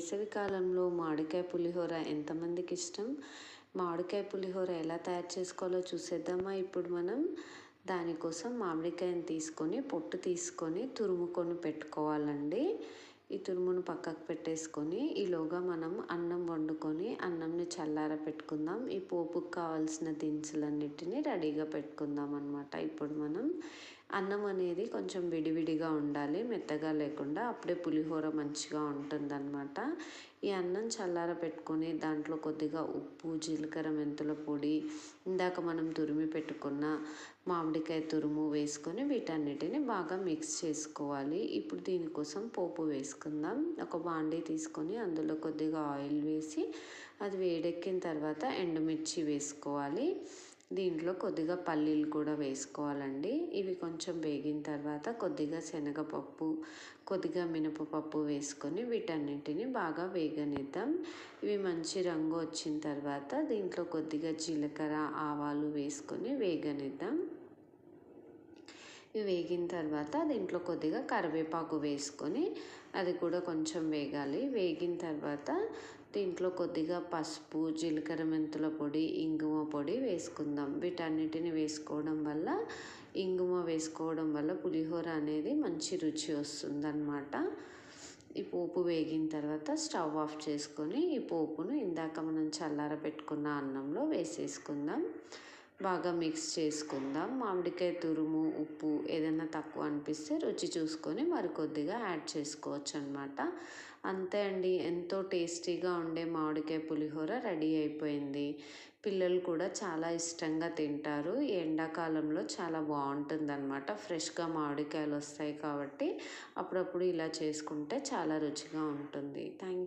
వేసవి కాలంలో మామిడికాయ పులిహోర ఎంతమందికి ఇష్టం? మామిడికాయ పులిహోర ఎలా తయారు చేసుకోవాలో చూసేద్దామా ఇప్పుడు మనం? దానికోసం మామిడికాయని తీసుకొని పొట్టు తీసుకొని తురుముకొని పెట్టుకోవాలండి. ఈ తురుమును పక్కకు పెట్టేసుకొని ఈలోగా మనం అన్నం వండుకొని అన్నంని చల్లార పెట్టుకుందాం. ఈ పోపుకు కావాల్సిన దినుసులన్నిటిని రెడీగా పెట్టుకుందాం అన్నమాట. ఇప్పుడు మనం అన్నం అనేది కొంచెం విడివిడిగా ఉండాలి, మెత్తగా లేకుండా. అప్పుడే పులిహోర మంచిగా ఉంటుందన్నమాట. ఈ అన్నం చల్లార పెట్టుకొని దాంట్లో కొద్దిగా ఉప్పు, జీలకర్ర, మెంతుల పొడి, ఇందాక మనం తురిమి పెట్టుకున్న మామిడికాయ తురుము వేసుకొని వీటన్నిటిని బాగా మిక్స్ చేసుకోవాలి. ఇప్పుడు దీనికోసం పోపు వేసుకుందాం. ఒక బాండీ తీసుకొని అందులో కొద్దిగా ఆయిల్ వేసి అది వేడెక్కిన తర్వాత ఎండుమిర్చి వేసుకోవాలి. దీంట్లో కొద్దిగా పల్లీలు కూడా వేసుకోవాలండి. ఇవి కొంచెం వేగిన తర్వాత కొద్దిగా శనగపప్పు, కొద్దిగా మినపప్పు వేసుకొని వీటన్నిటిని బాగా వేగనిద్దాం. ఇవి మంచి రంగు వచ్చిన తర్వాత దీంట్లో కొద్దిగా జీలకర్ర, ఆవాలు వేసుకొని వేగనిద్దాం. ఇవి వేగిన తర్వాత దీంట్లో కొద్దిగా కరివేపాకు వేసుకొని అది కూడా కొంచెం వేగాలి. వేగిన తర్వాత దీంట్లో కొద్దిగా పసుపు, జీలకర్ర, మెంతుల పొడి, ఇంగువ పొడి వేసుకుందాం. వీటన్నిటిని వేసుకోవడం వల్ల, ఇంగువ వేసుకోవడం వల్ల పులిహోర అనేది మంచి రుచి వస్తుందన్నమాట. ఈ పోపు వేగిన తర్వాత స్టవ్ ఆఫ్ చేసుకొని ఈ పోపును ఇందాక మనం చల్లార పెట్టుకున్న అన్నంలో వేసేసుకుందాం. బాగా మిక్స్ చేసుకుందాం. మామిడికాయ తురుము, ఉప్పు ఏదైనా తక్కువ అనిపిస్తే రుచి చూసుకొని మరికొద్దిగా యాడ్ చేసుకోవచ్చు అన్నమాట. అంతే అండి, ఎంతో టేస్టీగా ఉండే మామిడికాయ పులిహోర రెడీ అయిపోయింది. పిల్లలు కూడా చాలా ఇష్టంగా తింటారు. ఈ ఎండాకాలంలో చాలా బాగుంటుందన్నమాట. ఫ్రెష్గా మామిడికాయలు వస్తాయి కాబట్టి అప్పుడప్పుడు ఇలా చేసుకుంటే చాలా రుచిగా ఉంటుంది. థ్యాంక్